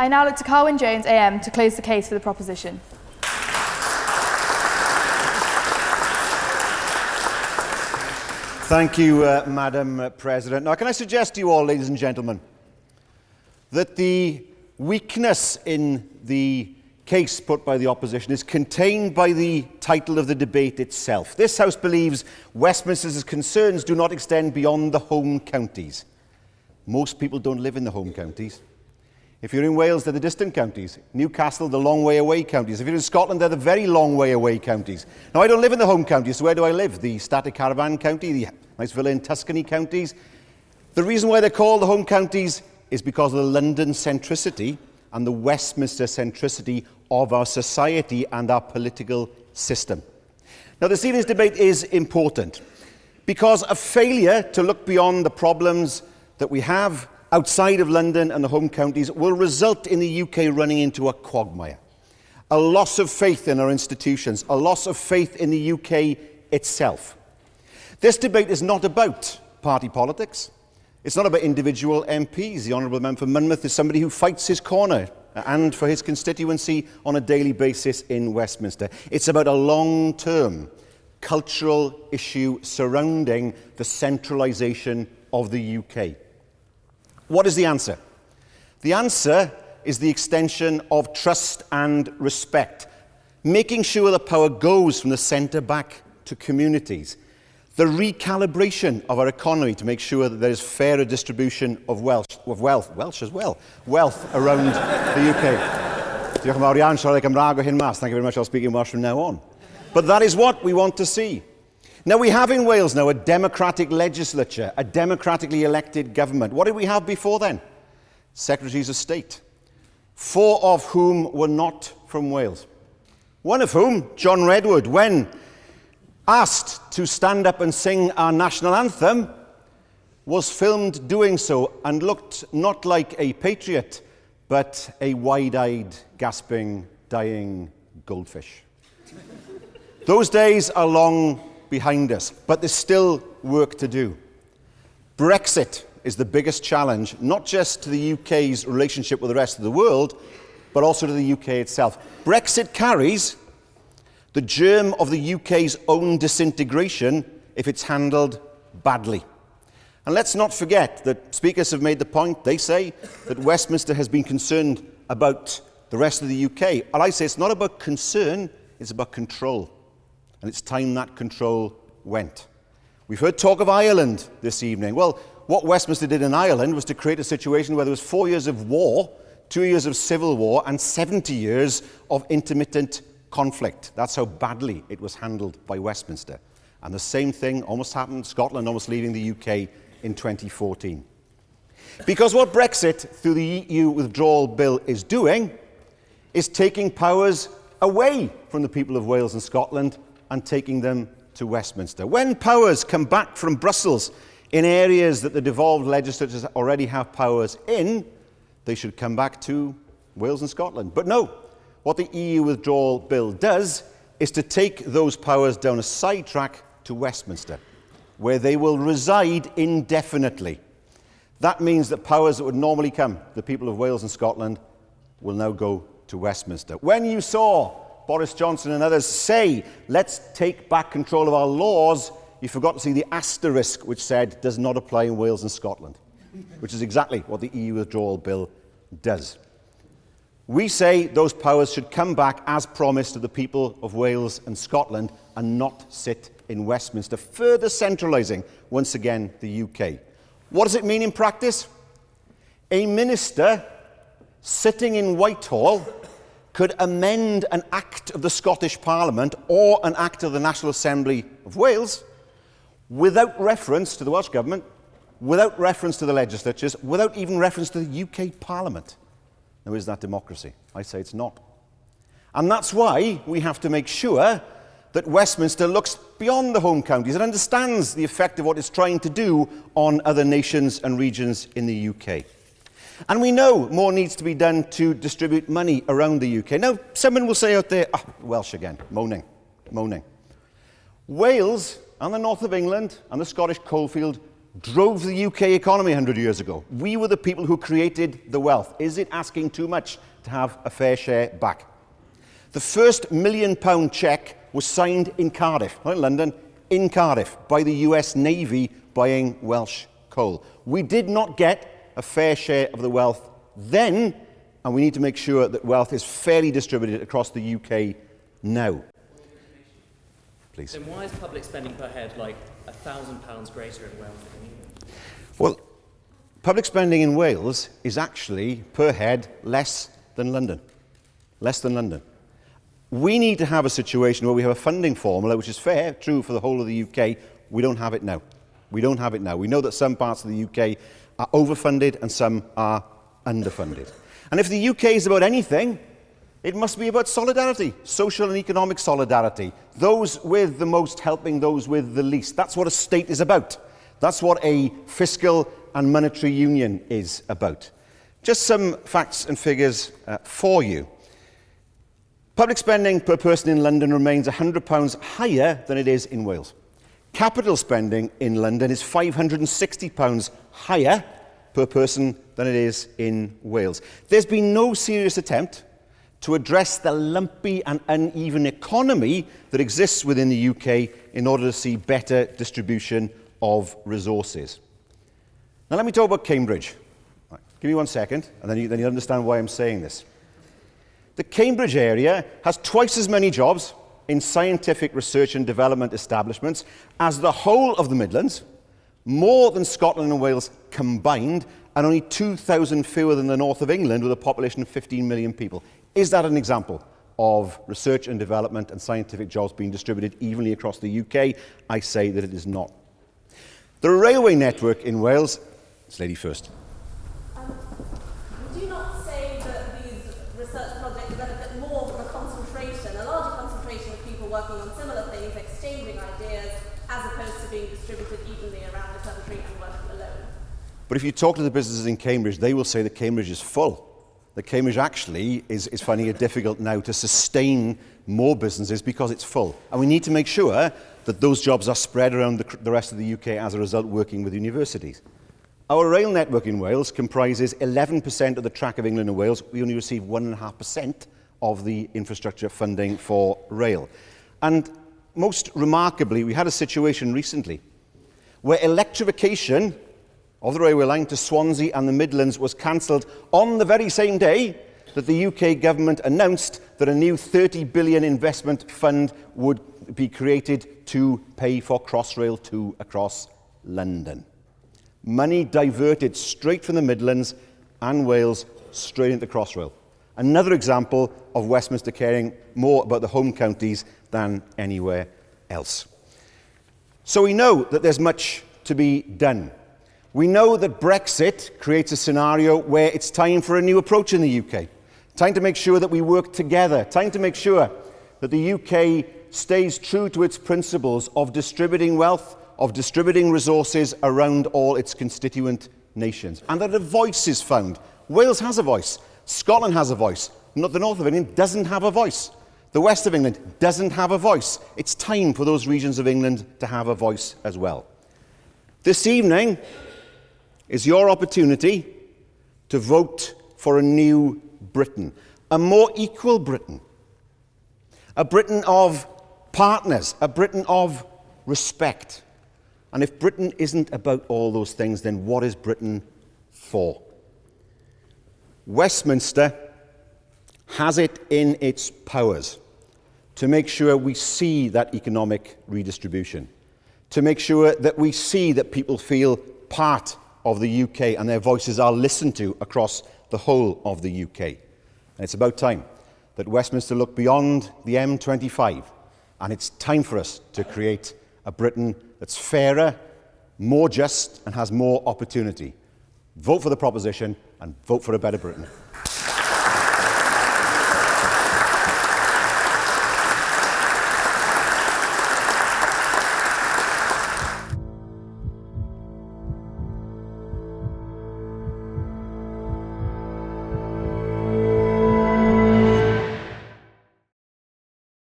I now look to Carwyn Jones AM to close the case for the proposition. Thank you, Madam President. Now, can I suggest to you all, ladies and gentlemen, that the weakness in the case put by the opposition is contained by the title of the debate itself. This House believes Westminster's concerns do not extend beyond the home counties. Most people don't live in the home counties. If you're in Wales, they're the distant counties. Newcastle, the long way away counties. If you're in Scotland, they're the very long way away counties. Now, I don't live in the home counties, so where do I live? The static caravan county, the nice villa in Tuscany counties. The reason why they're called the home counties is because of the London centricity and the Westminster centricity of our society and our political system. Now, this evening's debate is important because a failure to look beyond the problems that we have outside of London and the home counties will result in the UK running into a quagmire. A loss of faith in our institutions, a loss of faith in the UK itself. This debate is not about party politics. It's not about individual MPs. The Honourable Member for Monmouth is somebody who fights his corner and for his constituency on a daily basis in Westminster. It's about a long-term cultural issue surrounding the centralisation of the UK. What is the answer? The answer is the extension of trust and respect, making sure the power goes from the centre back to communities, the recalibration of our economy to make sure that there is fairer distribution of wealth around the UK. Diolch yn fawr iawn, siarad Cymraeg o hyn mas. Thank you very much, I'll speak in Welsh from now on. But that is what we want to see. Now, we have in Wales now a democratic legislature, a democratically elected government. What did we have before then? Secretaries of State, 4 of whom were not from Wales. One of whom, John Redwood, when asked to stand up and sing our national anthem, was filmed doing so and looked not like a patriot, but a wide-eyed, gasping, dying goldfish. Those days are long behind us, but there's still work to do. Brexit is the biggest challenge, not just to the UK's relationship with the rest of the world, but also to the UK itself. Brexit carries the germ of the UK's own disintegration if it's handled badly. And let's not forget that speakers have made the point, they say, that Westminster has been concerned about the rest of the UK. And I say it's not about concern, it's about control. And it's time that control went. We've heard talk of Ireland this evening. Well, what Westminster did in Ireland was to create a situation where there was 4 years of war, 2 years of civil war, and 70 years of intermittent conflict. That's how badly it was handled by Westminster. And the same thing almost happened, Scotland almost leaving the UK in 2014. Because what Brexit, through the EU withdrawal bill, is doing is taking powers away from the people of Wales and Scotland and taking them to Westminster. When powers come back from Brussels in areas that the devolved legislatures already have powers in, they should come back to Wales and Scotland. But no, what the EU withdrawal bill does is to take those powers down a side track to Westminster, where they will reside indefinitely. That means that powers that would normally come to the people of Wales and Scotland will now go to Westminster. When you saw Boris Johnson and others say, let's take back control of our laws, you forgot to see the asterisk which said does not apply in Wales and Scotland, which is exactly what the EU withdrawal bill does. We say those powers should come back as promised to the people of Wales and Scotland and not sit in Westminster, further centralising, once again, the UK. What does it mean in practice? A minister sitting in Whitehall could amend an act of the Scottish Parliament or an act of the National Assembly of Wales without reference to the Welsh Government, without reference to the legislatures, without even reference to the UK Parliament. Now, is that democracy? I say it's not. And that's why we have to make sure that Westminster looks beyond the home counties and understands the effect of what it's trying to do on other nations and regions in the UK. And we know more needs to be done to distribute money around the UK. Now, someone will say out there, Welsh again, moaning. Wales and the north of England and the Scottish coalfield drove the UK economy 100 years ago. We were the people who created the wealth. Is it asking too much to have a fair share back? The first £1 million cheque was signed in Cardiff, not in London, in Cardiff, by the US Navy buying Welsh coal. We did not get a fair share of the wealth then, and we need to make sure that wealth is fairly distributed across the UK now. Please. Then why is public spending per head like £1,000 greater in Wales than in England? Well, public spending in Wales is actually, per head, less than London. Less than London. We need to have a situation where we have a funding formula which is fair, true for the whole of the UK. We don't have it now. We don't have it now. We know that some parts of the UK are overfunded and some are underfunded. And if the UK is about anything, it must be about solidarity, social and economic solidarity. Those with the most helping those with the least. That's what a state is about. That's what a fiscal and monetary union is about. Just some facts and figures for you. Public spending per person in London remains £100 higher than it is in Wales. Capital spending in London is £560 higher per person than it is in Wales. There's been no serious attempt to address the lumpy and uneven economy that exists within the UK in order to see better distribution of resources. Now let me talk about Cambridge. Right, give me 1 second, and then you understand why I'm saying this. The Cambridge area has twice as many jobs in scientific research and development establishments as the whole of the Midlands, more than Scotland and Wales combined, and only 2,000 fewer than the north of England with a population of 15 million people. Is that an example of research and development and scientific jobs being distributed evenly across the UK? I say that it is not. The railway network in Wales... This lady first. Would you not say that these research projects benefit more from a larger concentration of people working on similar things, exchanging ideas, as opposed to being distributed evenly around the country and working alone? But if you talk to the businesses in Cambridge, they will say that Cambridge is full. That Cambridge actually is finding it difficult now to sustain more businesses because it's full. And we need to make sure that those jobs are spread around the rest of the UK as a result, working with universities. Our rail network in Wales comprises 11% of the track of England and Wales. We only receive 1.5% of the infrastructure funding for rail. And most remarkably, we had a situation recently where electrification of the railway line to Swansea and the Midlands was cancelled on the very same day that the UK government announced that a new £30 billion investment fund would be created to pay for Crossrail 2 across London. Money diverted straight from the Midlands and Wales straight into Crossrail. Another example of Westminster caring more about the home counties than anywhere else. So we know that there's much to be done. We know that Brexit creates a scenario where it's time for a new approach in the UK. Time to make sure that we work together. Time to make sure that the UK stays true to its principles of distributing wealth, of distributing resources around all its constituent nations. And that a voice is found. Wales has a voice. Scotland has a voice. The north of England doesn't have a voice. The west of England doesn't have a voice. It's time for those regions of England to have a voice as well. This evening is your opportunity to vote for a new Britain, a more equal Britain, a Britain of partners, a Britain of respect. And if Britain isn't about all those things, then what is Britain for? Westminster has it in its powers to make sure we see that economic redistribution, to make sure that we see that people feel part of the UK and their voices are listened to across the whole of the UK. And it's about time that Westminster look beyond the M25, and it's time for us to create a Britain that's fairer, more just, and has more opportunity. Vote for the proposition and vote for a better Britain.